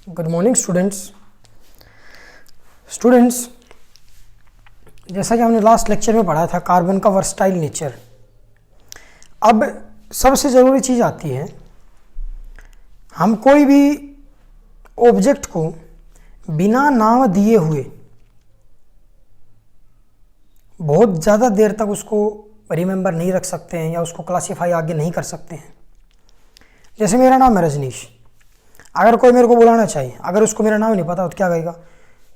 Good morning students, जैसा कि हमने लास्ट लेक्चर में पढ़ा था कार्बन का वर्सटाइल नेचर। अब सबसे ज़रूरी चीज़ आती है, हम कोई भी ऑब्जेक्ट को बिना नाम दिए हुए बहुत ज़्यादा देर तक उसको रिमेंबर नहीं रख सकते हैं या उसको क्लासीफाई आगे नहीं कर सकते हैं। जैसे मेरा नाम है रजनीश, अगर कोई मेरे को बुलाना चाहिए, अगर उसको मेरा नाम नहीं पता तो क्या कहेगा,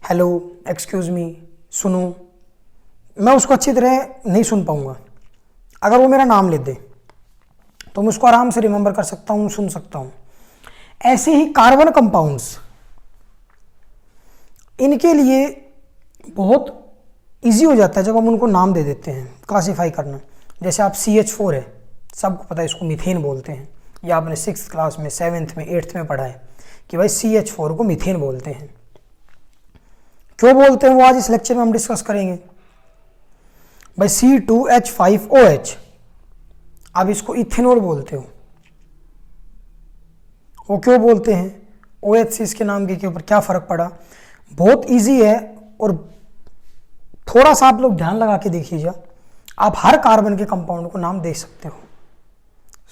हेलो, एक्सक्यूज़ मी, सुनो, मैं उसको अच्छी तरह नहीं सुन पाऊँगा। अगर वो मेरा नाम ले दे तो मैं उसको आराम से रिमेंबर कर सकता हूँ, सुन सकता हूँ। ऐसे ही कार्बन कंपाउंड्स, इनके लिए बहुत इजी हो जाता है जब हम उनको नाम दे देते हैं क्लासीफाई करना। जैसे आप CH4 है, सबको पता है इसको मीथेन बोलते हैं, या आपने 6th क्लास में 7th में 8th में पढ़ा है कि भाई CH4 को मीथेन बोलते हैं। क्यों बोलते हैं वो आज इस लेक्चर में हम डिस्कस करेंगे। भाई C2H5OH, आप इसको इथेनॉल बोलते हो, वो क्यों बोलते हैं, OH से इसके नाम के ऊपर क्या फ़र्क पड़ा। बहुत इजी है और थोड़ा सा आप लोग ध्यान लगा के देखिएगा, आप हर कार्बन के कंपाउंड को नाम दे सकते हो।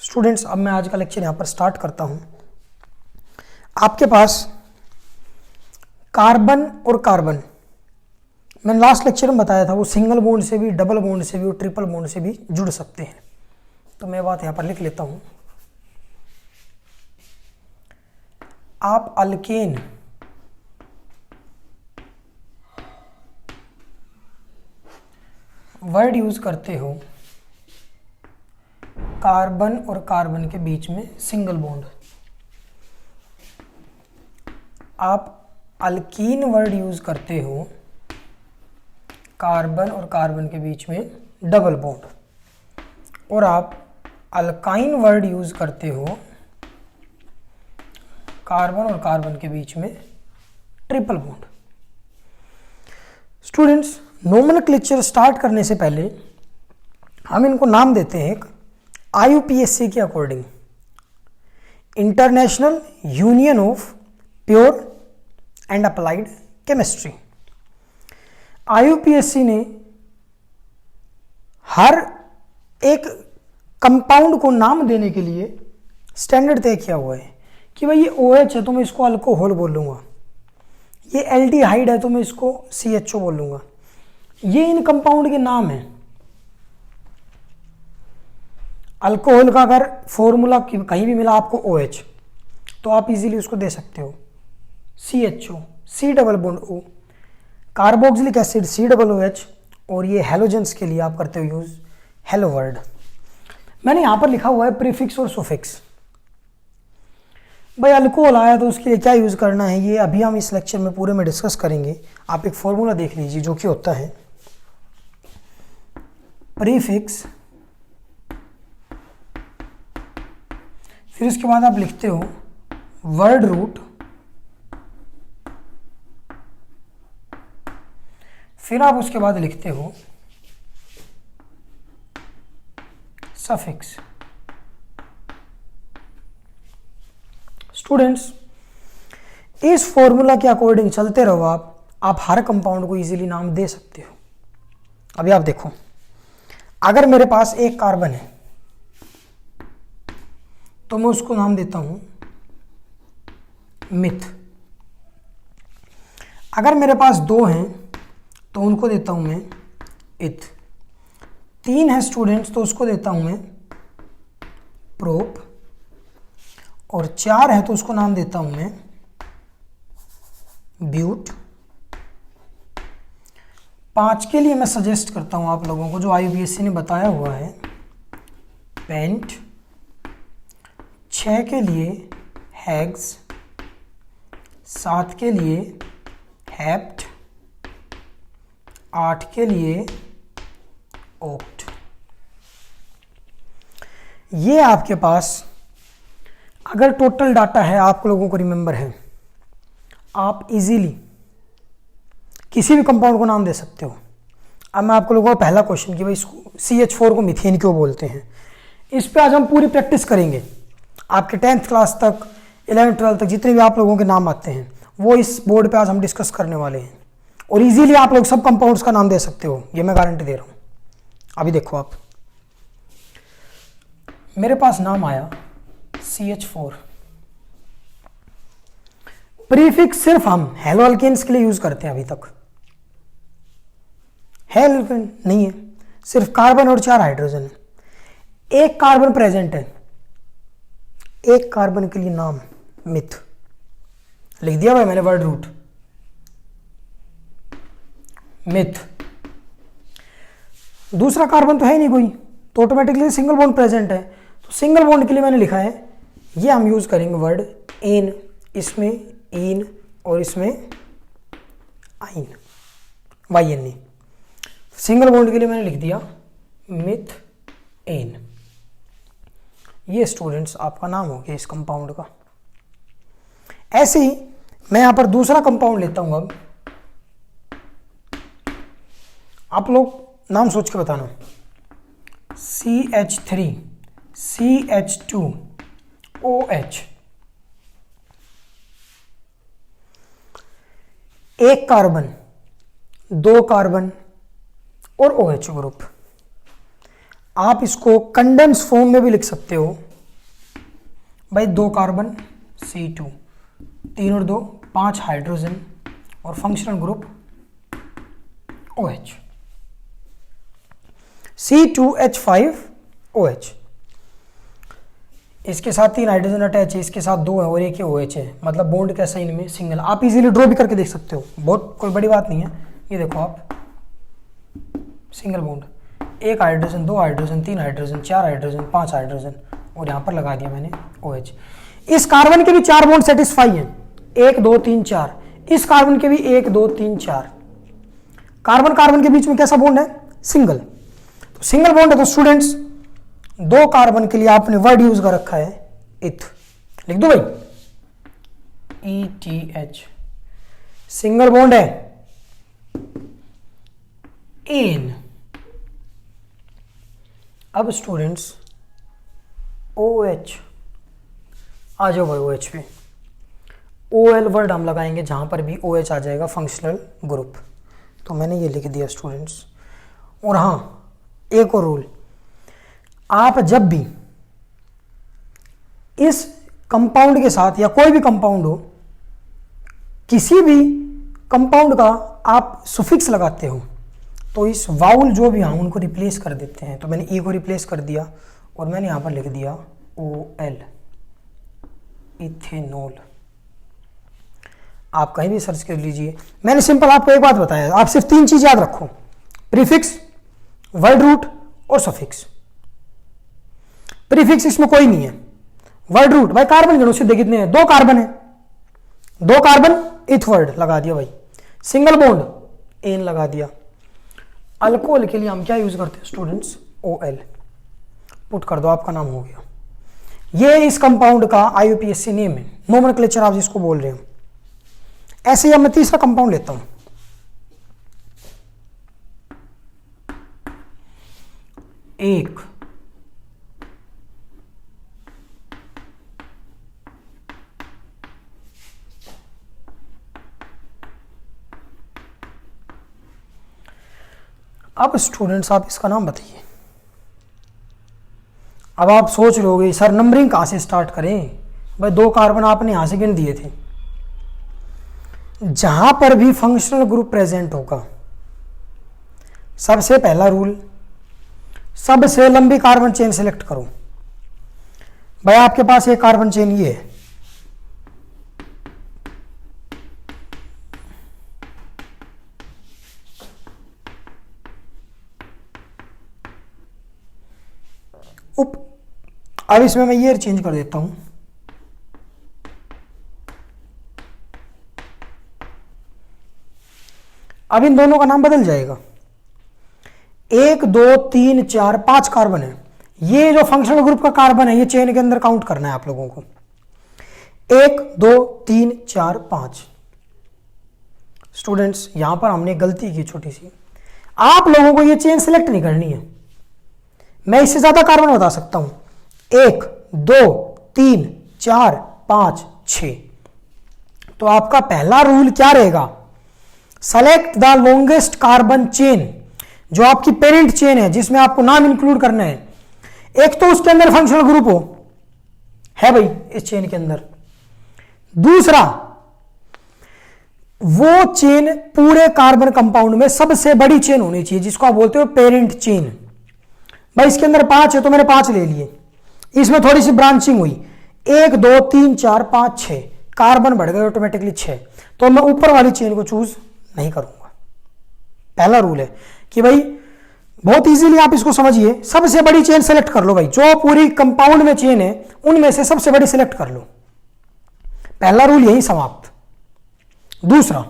स्टूडेंट्स, अब मैं आज का लेक्चर यहाँ पर स्टार्ट करता हूँ। आपके पास कार्बन और कार्बन, मैंने लास्ट लेक्चर में बताया था, वो सिंगल बॉन्ड से भी, डबल बॉन्ड से भी और ट्रिपल बॉन्ड से भी जुड़ सकते हैं। तो मैं बात यहाँ पर लिख लेता हूँ। आप अल्केन वर्ड यूज करते हो कार्बन और कार्बन के बीच में सिंगल बॉन्ड। आप अल्कीन वर्ड यूज करते हो कार्बन और कार्बन के बीच में डबल बॉन्ड। और आप अल्काइन वर्ड यूज करते हो कार्बन और कार्बन के बीच में triple bond. Students, nomenclature start करने से पहले हम इनको नाम देते हैं IUPAC के according, international union of pure and applied chemistry. IUPAC ने हर एक कंपाउंड को नाम देने के लिए स्टैंडर्ड तय किया हुआ है कि भाई ये OH है तो मैं इसको अल्कोहल बोलूँगा, ये एल्डिहाइड है तो मैं इसको CHO बोलूँगा। ये इन कंपाउंड के नाम हैं। अल्कोहल का अगर फॉर्मूला कहीं भी मिला आपको OH, तो आप इजीली उसको दे सकते हो CHO, C double bond O, carboxylic acid COOH, और ये हेलोजेंस के लिए आप करते हो यूज हेलो वर्ड। मैंने यहाँ पर लिखा हुआ है प्रीफिक्स और सुफिक्स। भाई अल्कोहल आया तो उसके लिए क्या यूज करना है, ये अभी हम इस लेक्चर में पूरे में डिस्कस करेंगे। आप एक फॉर्मूला देख लीजिए जो कि होता है प्रीफिक्स, फिर उसके बाद आप लिखते हो वर्ड रूट, फिर आप उसके बाद लिखते हो सफिक्स। स्टूडेंट्स, इस फॉर्मूला के अकॉर्डिंग चलते रहो आप हर कंपाउंड को इजीली नाम दे सकते हो। अभी आप देखो, अगर मेरे पास एक कार्बन है तो मैं उसको नाम देता हूं मिथ। अगर मेरे पास 2 हैं तो उनको देता हूं मैं इथ। 3 है स्टूडेंट्स तो उसको देता हूं मैं प्रोप, और 4 है तो उसको नाम देता हूं मैं ब्यूट। 5 के लिए मैं सजेस्ट करता हूं आप लोगों को, जो IUPAC ने बताया हुआ है, पेंट। 6 के लिए हैग्स, 7 के लिए हेप्ट, 8 के लिए ओक्ट। ये आपके पास अगर टोटल डाटा है, आप लोगों को रिमेंबर है, आप इजीली किसी भी कंपाउंड को नाम दे सकते हो। अब मैं आपको लोगों को पहला क्वेश्चन कि भाई इसको CH4 को मीथेन क्यों बोलते हैं, इस पे आज हम पूरी प्रैक्टिस करेंगे। आपके 10th क्लास तक 11th 12th तक जितने भी आप लोगों के नाम आते हैं वो इस बोर्ड पे आज हम डिस्कस करने वाले हैं, और इजीली आप लोग सब कंपाउंड्स का नाम दे सकते हो, ये मैं गारंटी दे रहा हूं। अभी देखो आप, मेरे पास नाम आया CH4। प्रीफिक्स सिर्फ हम हेलो अल्केन्स के लिए यूज करते हैं, अभी तक हेलो अल्केन नहीं है, सिर्फ कार्बन और 4 हाइड्रोजन है, एक कार्बन प्रेजेंट है, एक कार्बन के लिए नाम मिथ लिख दिया भाई मैंने, वर्ड रूट मिथ। दूसरा कार्बन तो है ही नहीं कोई, तो ऑटोमेटिकली सिंगल बॉन्ड प्रेजेंट है, तो सिंगल बॉन्ड के लिए मैंने लिखा है, ये हम यूज करेंगे वर्ड एन, इसमें इन और इसमें आइन, YN। सिंगल बॉन्ड के लिए मैंने लिख दिया मिथ एन। ये स्टूडेंट्स आपका नाम हो गया इस कंपाउंड का। ऐसे ही मैं यहां पर दूसरा कंपाउंड लेता हूं। अब आप लोग नाम सोच के बताना, CH3 CH2OH, एक कार्बन, 2 कार्बन और OH ग्रुप। आप इसको कंडेंस फॉर्म में भी लिख सकते हो भाई, 2 कार्बन C2, 3 और 2 5 हाइड्रोजन और फंक्शनल ग्रुप OH, C2H5OH। इसके साथ 3 हाइड्रोजन अटैच है, इसके साथ 2 है और एक ही OH है, मतलब बॉन्ड कैसा इनमें सिंगल। आप इजीली ड्रॉ भी करके देख सकते हो, बहुत कोई बड़ी बात नहीं है। ये देखो आप, single bond, 1 hydrogen, 2 hydrogen, 3 hydrogen, 4 hydrogen, 5 hydrogen और यहां पर लगा दिया मैंने OH। इस कार्बन के भी 4 बॉन्ड सेटिस्फाई हैं, 1 2 3 4। इस कार्बन के भी 1 2 3 4। कार्बन कार्बन के बीच में कैसा बॉन्ड है? सिंगल। तो सिंगल बॉन्ड है, तो स्टूडेंट्स 2 कार्बन के लिए आपने वर्ड यूज कर रखा है इथ, लिख दो भाई ETH। सिंगल बॉन्ड है एन। अब स्टूडेंट्स OH, आ जाओ भाई OH पे। OL वर्ड हम लगाएंगे जहां पर भी OH आ जाएगा, फंक्शनल ग्रुप। तो मैंने ये लिख दिया स्टूडेंट्स। और हाँ, एक और रूल, आप जब भी इस कंपाउंड के साथ या कोई भी कंपाउंड हो, किसी भी कंपाउंड का आप सुफिक्स लगाते हो, तो इस वाउल जो भी हम उनको रिप्लेस कर देते हैं। तो मैंने ई को रिप्लेस कर दिया और मैंने यहां पर लिख दिया OL, इथेनॉल। आप कहीं भी सर्च कर लीजिए। मैंने सिंपल आपको एक बात बताया, आप सिर्फ 3 चीज याद रखो, प्रीफिक्स, वर्ड रूट और सफिक्स। प्रीफिक्स इसमें कोई नहीं है, वर्ड रूट भाई कार्बन गिनो सीधे कितने हैं, 2 कार्बन है, 2 कार्बन इथ वर्ड लगा दिया भाई, सिंगल बॉन्ड एन लगा दिया। अल्कोहल के लिए हम क्या यूज करते हैं स्टूडेंट्स? OL। पुट कर दो, आपका नाम हो गया। ये इस कंपाउंड का IUPAC नेम है, नोमेनक्लेचर आप जिसको बोल रहे हो। ऐसे ही अब मैं तीसरा कंपाउंड लेता हूं, एक अब स्टूडेंट्स आप इसका नाम बताइए। अब आप सोच रहे होगे सर नंबरिंग कहां से स्टार्ट करें? भाई 2 कार्बन आपने यहां से गिन दिए थे। जहां पर भी फंक्शनल ग्रुप प्रेजेंट होगा, सबसे पहला रूल, सबसे लंबी कार्बन चेन सिलेक्ट करो। भाई आपके पास एक कार्बन चेन ये है, अब इसमें मैं ये चेंज कर देता हूं, अब इन दोनों का नाम बदल जाएगा। 1 2 3 4 5 कार्बन है, ये जो फंक्शनल ग्रुप का कार्बन है ये चेन के अंदर काउंट करना है आप लोगों को। 1 2 3 4 5। स्टूडेंट्स यहां पर हमने गलती की छोटी सी, आप लोगों को ये चेन सिलेक्ट नहीं करनी है। मैं इससे ज्यादा कार्बन बता सकता हूं, 1 2 3 4 5 6। तो आपका पहला रूल क्या रहेगा, select the longest carbon chain, जो आपकी पेरेंट चेन है जिसमें आपको नाम इंक्लूड करना है। एक तो उसके अंदर फंक्शनल ग्रुप हो, है भाई इस चेन के अंदर। दूसरा, वो चेन पूरे कार्बन कंपाउंड में सबसे बड़ी चेन होनी चाहिए, जिसको आप बोलते हो पेरेंट चेन। भाई इसके अंदर 5 है तो मैंने 5 ले लिए, इसमें थोड़ी सी ब्रांचिंग हुई, 1 2 3 4 5 6, कार्बन बढ़ गए ऑटोमेटिकली 6, तो मैं ऊपर वाली चेन को चूज नहीं करूंगा। पहला रूल है कि भाई बहुत इजीली आप इसको समझिए, सबसे बड़ी चेन सेलेक्ट कर लो भाई, जो पूरी कंपाउंड में चेन है उनमें से सबसे बड़ी सेलेक्ट कर लो। पहला रूल यही समाप्त। दूसरा,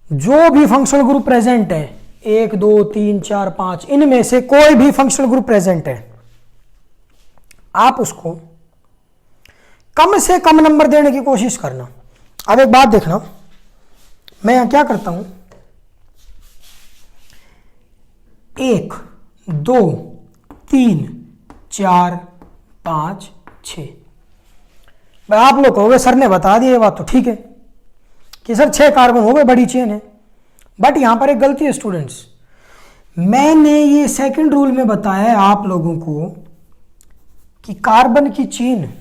जो भी फंक्शनल ग्रुप प्रेजेंट है 1 2 3 4 5, इनमें से कोई भी फंक्शनल ग्रुप प्रेजेंट है, आप उसको कम से कम नंबर देने की कोशिश करना। अब एक बात देखना, मैं यहां क्या करता हूं, 1 2 3 4 5 6। भाई आप लोग कहोगे सर ने बता दिया, ये बात तो ठीक है कि सर 6 कार्बन हो गए, बड़ी चेन है, बट यहां पर एक गलती है स्टूडेंट्स। मैंने ये सेकंड रूल में बताया है आप लोगों को कि कार्बन की चेन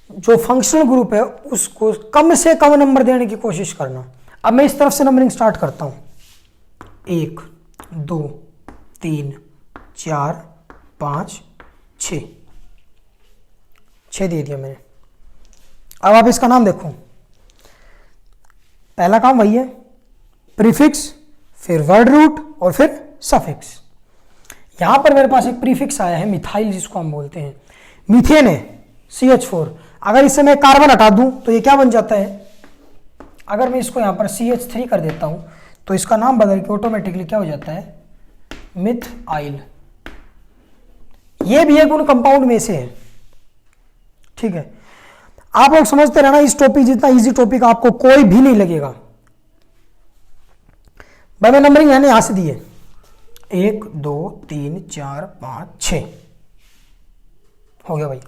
जो फंक्शनल ग्रुप है उसको कम से कम नंबर देने की कोशिश करना। अब मैं इस तरफ से नंबरिंग स्टार्ट करता हूं, 1 2 3 4 5 6, 6 दे दिया मैंने। अब आप इसका नाम देखो, पहला काम वही है, प्रीफिक्स, फिर वर्ड रूट और फिर सफिक्स। यहां पर मेरे पास एक प्रीफिक्स आया है मिथाइल, जिसको हम बोलते हैं मीथेन है CH4। अगर इससे मैं कार्बन हटा दूं तो ये क्या बन जाता है, अगर मैं इसको यहां पर CH3 कर देता हूं तो इसका नाम बदल के ऑटोमेटिकली क्या हो जाता है, मिथाइल। ये भी एक उन कंपाउंड में से है, ठीक है। आप लोग समझते रहना, इस टॉपिक जितना इजी टॉपिक आपको कोई भी नहीं लगेगा। भाई मैं नंबरिंग मैंने यहां से दी है, 1 2 3 4 5 6 हो गया भाई।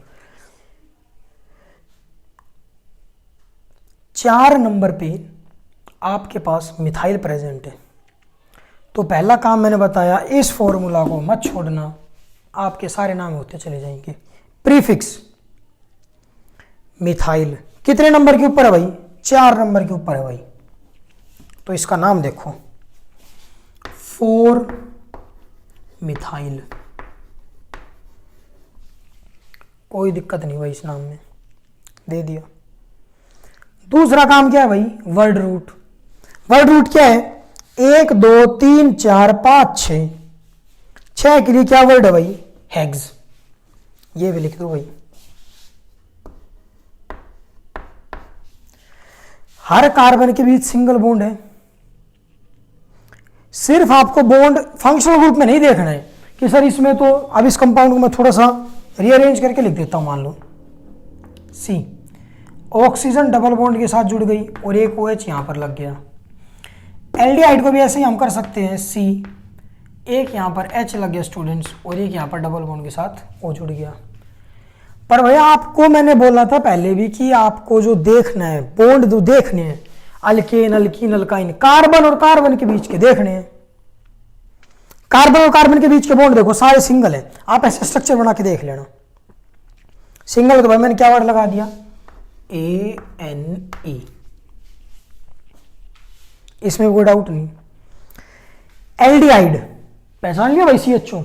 4 नंबर पे आपके पास मिथाइल प्रेजेंट है, तो पहला काम मैंने बताया, इस फॉर्मूला को मत छोड़ना, आपके सारे नाम होते चले जाएंगे। प्रीफिक्स मिथाइल कितने नंबर के ऊपर है भाई, 4 नंबर के ऊपर है भाई, तो इसका नाम देखो 4 मिथाइल। कोई दिक्कत नहीं भाई, इस नाम में दे दिया। दूसरा काम क्या है भाई, वर्ड रूट। वर्ड रूट क्या है, 1 2 3 4 5 6, 6 के लिए क्या वर्ड है भाई, हेक्स। ये भी लिख दो भाई। हर कार्बन के बीच सिंगल बॉन्ड है, सिर्फ आपको बॉन्ड फंक्शनल ग्रुप में नहीं देखना है कि सर इसमें तो, अब इस कंपाउंड को मैं थोड़ा सा रीअरेंज करके लिख देता हूं। मान लो C, ऑक्सीजन डबल बॉन्ड के साथ जुड़ गई और एक OH यहां पर लग गया। एल्डिहाइड को भी ऐसे ही हम कर सकते हैं, C, एक यहां पर H लग गया स्टूडेंट्स, और एक यहां पर डबल बॉन्ड के साथ O जुड़ गया। पर भैया आपको मैंने बोला था पहले भी कि आपको जो देखना है, बॉन्ड जो देखने हैं, अल्केन अल्कीन अल्काइन, कार्बन और कार्बन के बीच के देखने हैं। कार्बन और कार्बन के बीच के बॉन्ड देखो सारे सिंगल है, आप ऐसे स्ट्रक्चर बना के देख लेना। सिंगल तो भाई मैंने क्या वर्ड लगा दिया, ANE, इसमें कोई डाउट नहीं। एल्डिहाइड पहचान लिया भाई, CHO।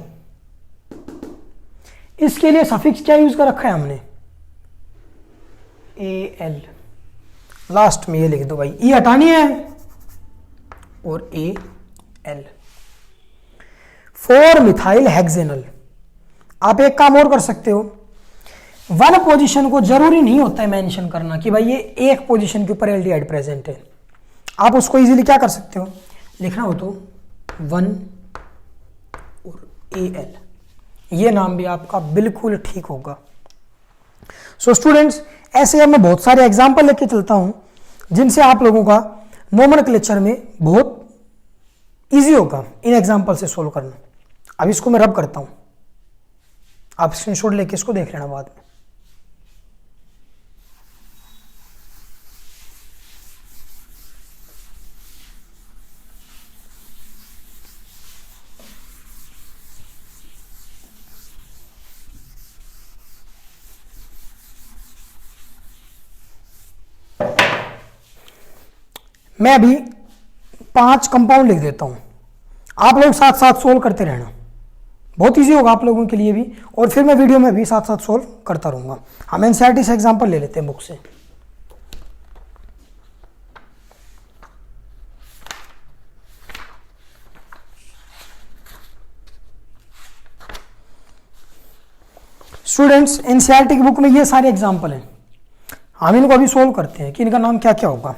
इसके लिए सफिक्स क्या यूज कर रखा है हमने, AL, लास्ट में ये लिख दो भाई, E हटानी है और AL। 4 methyl hexanal. आप एक काम और कर सकते हो, 1 पोजीशन को जरूरी नहीं होता है मेंशन करना कि भाई ये एक पोजीशन के ऊपर एल्डिहाइड प्रेजेंट है। आप उसको इजीली क्या कर सकते हो, लिखना हो तो 1 और AL, ये नाम भी आपका बिल्कुल ठीक होगा। सो स्टूडेंट्स, ऐसे अब मैं बहुत सारे एग्जाम्पल लेके चलता हूं जिनसे आप लोगों का नोमेनक्लेचर में बहुत इजी होगा इन एग्जाम्पल से सोल्व करना। अब इसको मैं रब करता हूं, आप स्क्रीनशॉट लेके इसको देख लेना बाद में। मैं अभी 5 कंपाउंड लिख देता हूं, आप लोग साथ साथ सोल्व करते रहना, बहुत इजी होगा आप लोगों के लिए भी, और फिर मैं वीडियो में भी साथ साथ सोल्व करता रहूंगा। हम एनसीईआरटी से एग्जांपल ले लेते हैं बुक से। स्टूडेंट्स, एनसीईआरटी की बुक में ये सारे एग्जांपल हैं, हम इनको अभी सोल्व करते हैं कि इनका नाम क्या क्या होगा।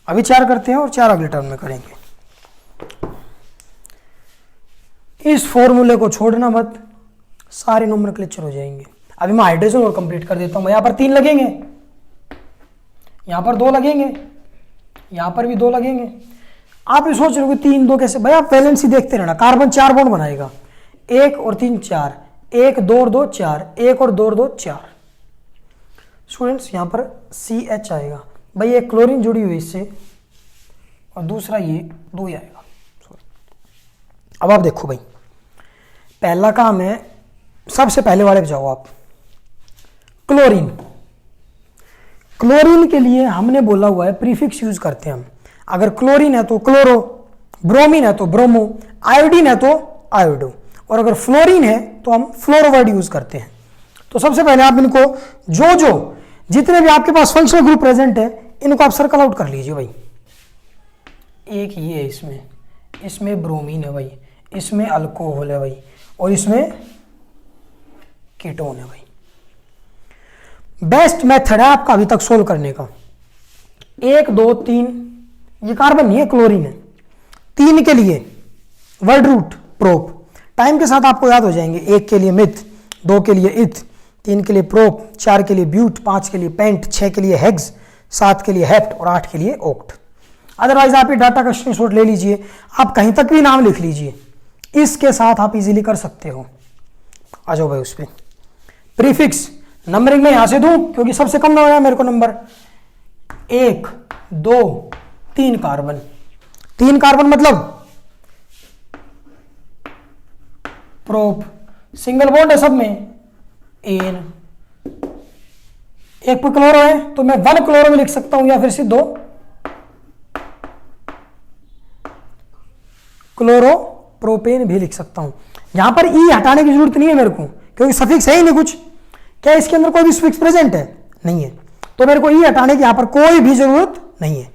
अभी 4 करते हैं और 4 अगले टर्म में करेंगे। इस फॉर्मूले को छोड़ना मत, सारे नोमेनक्लेचर हो जाएंगे। अभी मैं हाइड्रोजन और कंप्लीट कर देता हूं। यहां पर 3 लगेंगे, यहां पर 2 लगेंगे, यहां पर भी 2 लगेंगे। आप ये सोच रहे हो कि 3 2 कैसे, भाई आप वैलेंसी देखते रहना। कार्बन 4 बॉन्ड बनाएगा, 1 और 3 4, 1 2 और 2 4, 1 और 2 और 2 4। स्टूडेंट्स यहां पर CH आएगा, भाई एक क्लोरीन जुड़ी हुई इससे, और दूसरा ये 2 ही आएगा। अब आप देखो भाई, पहला काम है, सबसे पहले वाले पे जाओ आप। क्लोरीन, क्लोरीन के लिए हमने बोला हुआ है प्रीफिक्स यूज करते हैं हम। अगर क्लोरीन है तो क्लोरो, ब्रोमीन है तो ब्रोमो, आयोडीन है तो आयोडो, और अगर फ्लोरीन है तो हम फ्लोरो वर्ड यूज करते हैं। तो सबसे पहले आप इनको जो जितने भी आपके पास फंक्शनल ग्रुप प्रेजेंट है इनको आप सर्कल आउट कर लीजिए भाई। एक ये है, इसमें ब्रोमीन है भाई, इसमें अल्कोहल है भाई, और इसमें कीटोन है भाई। बेस्ट मेथड है आपका अभी तक सोल्व करने का। 1 2 3, ये कार्बन नहीं है, क्लोरीन है। 3 के लिए वर्ड रूट प्रोप, टाइम के साथ आपको याद हो जाएंगे। 1 के लिए मिथ, 2 के लिए इथ, 3 के लिए प्रोप, 4 के लिए ब्यूट, 5 के लिए पेंट, 6 के लिए हेक्स, 7 के लिए हेप्ट और 8 के लिए ओक्ट। अदरवाइज आप ये डाटा का स्क्रीनशॉट ले लीजिए, आप कहीं तक भी नाम लिख लीजिए, इसके साथ आप इजीली कर सकते हो। आ जाओ भाई उस पर। प्रीफिक्स नंबरिंग में यहां से दूं क्योंकि सबसे कम नंबर है मेरे को नंबर। 1 2 3 कार्बन, 3 कार्बन मतलब प्रोप, सिंगल बॉन्ड है सब में, एन। एक पे क्लोरो है तो मैं 1 क्लोरो में लिख सकता हूं, या फिर सिर्फ 2 क्लोरो प्रोपेन भी लिख सकता हूं। यहां पर ई हटाने की जरूरत नहीं है मेरे को, क्योंकि सफिक्स है ही नहीं कुछ। क्या इसके अंदर कोई भी सफिक्स प्रेजेंट है? नहीं है, तो मेरे को ई हटाने की यहां पर कोई भी जरूरत नहीं है।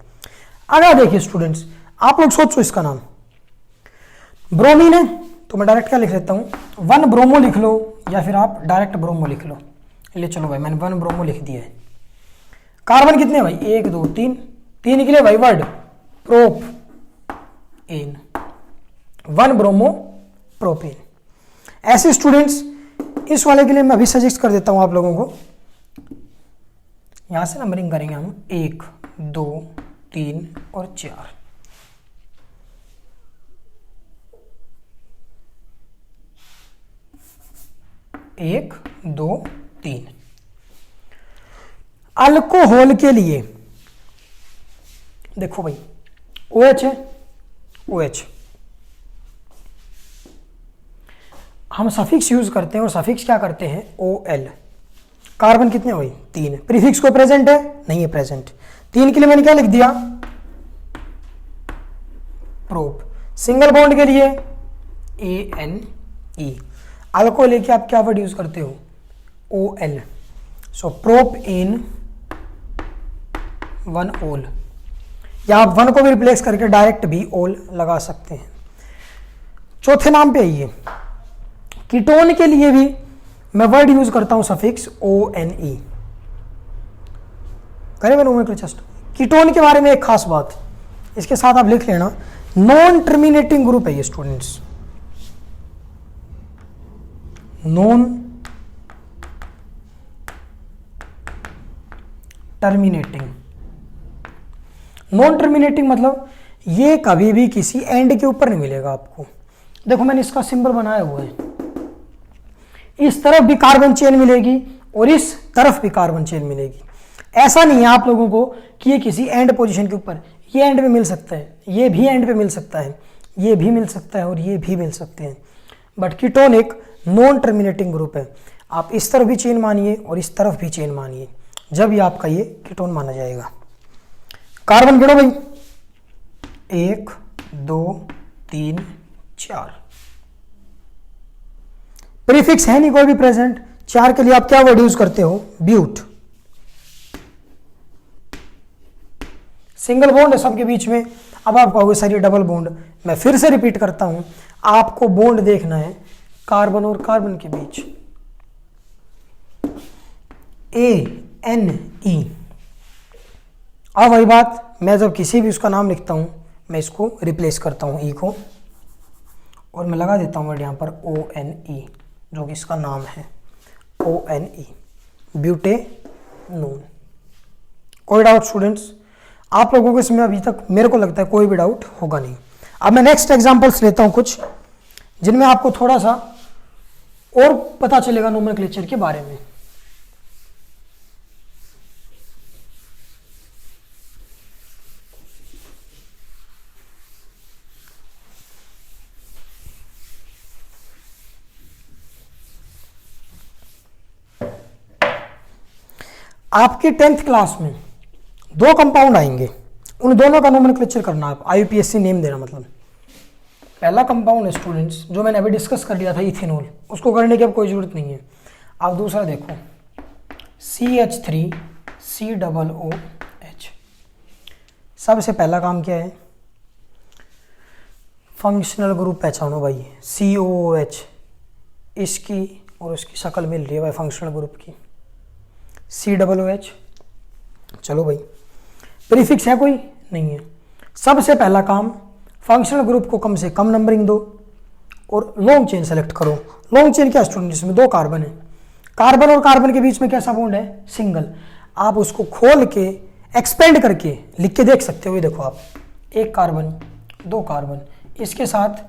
अगर देखिए स्टूडेंट्स, आप लोग सोचो इसका नाम ब्रोमीन है तो मैं डायरेक्ट क्या लिख लेता हूं, 1 ब्रोमो लिख लो, या फिर आप डायरेक्ट ब्रोमो लिख लो। ले चलो भाई, मैंने 1 ब्रोमो लिख दिया है। कार्बन कितने भाई? 1 2 3, 3 के लिए भाई word propene, 1 bromo propane. ऐसे स्टूडेंट्स इस वाले के लिए मैं अभी सजेस्ट कर देता हूं आप लोगों को। यहां से नंबरिंग करेंगे हम 1 2 3 और 4। एक 2 3। अल्कोहल के लिए देखो भाई, OH है, OH हम सफिक्स यूज करते हैं, और सफिक्स क्या करते हैं? OL। कार्बन कितने हुए? 3। प्रीफिक्स को प्रेजेंट है? नहीं है प्रेजेंट। 3 के लिए मैंने क्या लिख दिया? प्रोप। सिंगल बॉन्ड के लिए ANE। अल्कोहल लेके आप क्या वर्ड यूज करते हो? OL। सो प्रोप एन 1 ओल, या आप 1 को भी रिप्लेस करके डायरेक्ट भी ओल लगा सकते हैं। चौथे नाम पे आइए। कीटोन के लिए भी मैं वर्ड यूज करता हूं सफिक्स ONE। करेंगे नोमेनक्लेचर। कीटोन के बारे में एक खास बात, इसके साथ आप लिख लेना, नॉन टर्मिनेटिंग ग्रुप है ये students. Non terminating. Non terminating मतलब ये कभी भी किसी एंड के ऊपर नहीं मिलेगा आपको। देखो मैंने इसका सिंबल बनाया हुआ है, इस तरफ भी कार्बन चेन मिलेगी और इस तरफ भी कार्बन चेन मिलेगी। ऐसा नहीं है आप लोगों को कि ये किसी एंड पोजीशन के ऊपर, ये एंड पे मिल सकता है, ये भी एंड पे मिल सकता है, ये भी मिल सकता है और ये भी मिल सकते हैं। बट कीटोन एक नॉन टर्मिनेटिंग ग्रुप है। आप इस तरफ भी चेन मानिए और इस तरफ भी चेन मानिए, जब ये आपका ये कीटोन माना जाएगा। कार्बन गिनो भाई, 1 2 3 4। प्रीफिक्स है नहीं कोई भी प्रेजेंट, 4 के लिए आप क्या वर्ड यूज करते हो? ब्यूट। सिंगल बॉन्ड है सबके बीच में। अब आप कहोगे सर ये डबल बॉन्ड, मैं फिर से रिपीट करता हूं, आपको बॉन्ड देखना है कार्बन और कार्बन के बीच, ANE। अब वही बात, मैं जब किसी भी उसका नाम लिखता हूं मैं इसको रिप्लेस करता हूं E को, और मैं लगा देता हूं वर्ड यहां पर ONE, जो कि इसका नाम है ONE, ब्यूटेनोन। कोई डाउट स्टूडेंट्स? आप लोगों को इसमें अभी तक मेरे को लगता है कोई भी डाउट होगा नहीं। अब मैं नेक्स्ट एग्जांपल्स लेता हूं कुछ, जिनमें आपको थोड़ा सा और पता चलेगा नोमेनक्लेचर के बारे में। आपकी 10th क्लास में 2 कंपाउंड आएंगे, उन दोनों का नोमेनक्लेचर करना आप, IUPAC नेम देना। मतलब पहला कंपाउंड है स्टूडेंट्स जो मैंने अभी डिस्कस कर लिया था, इथेनॉल, उसको करने की अब कोई जरूरत नहीं है। आप दूसरा देखो, CH3COOH। सबसे पहला काम क्या है? फंक्शनल ग्रुप पहचानो भाई, COOH, इसकी और उसकी शक्ल मिल रही है भाई फंक्शनल ग्रुप की, COOH। चलो भाई, प्रीफिक्स है कोई? नहीं है। सबसे पहला काम, फंक्शनल ग्रुप को कम से कम नंबरिंग दो और लॉन्ग चेन सेलेक्ट करो। लॉन्ग चेन क्या स्टूडेंट? जिसमें 2 कार्बन है, कार्बन और कार्बन के बीच में कैसा बॉन्ड है? सिंगल। आप उसको खोल के एक्सपेंड करके लिख के देख सकते हो। ये देखो आप, 1 कार्बन 2 कार्बन, इसके साथ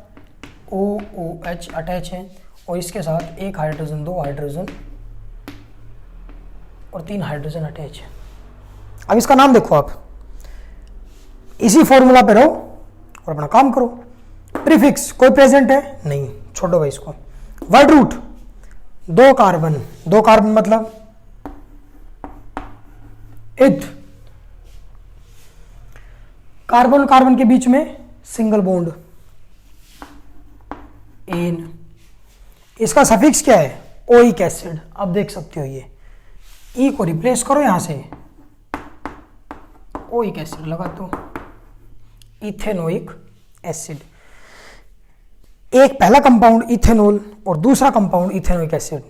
OOH अटैच है और इसके साथ 1 हाइड्रोजन 2 हाइड्रोजन और 3 हाइड्रोजन अटैच है। अब इसका नाम देखो आप, इसी फॉर्मूला पे रहो और अपना काम करो। प्रीफिक्स कोई प्रेजेंट है? नहीं, छोड़ो भाई इसको। वर्ड रूट, 2 कार्बन 2 कार्बन मतलब इथ। कार्बन और कार्बन के बीच में सिंगल बॉन्ड, एन। इसका सफिक्स क्या है? Oic acid. अब देख सकते हो ये ई को रिप्लेस करो यहां से, ओइक एसिड लगा दो, इथेनोइक एसिड। एक पहला कंपाउंड इथेनॉल और दूसरा कंपाउंड इथेनोइक एसिड,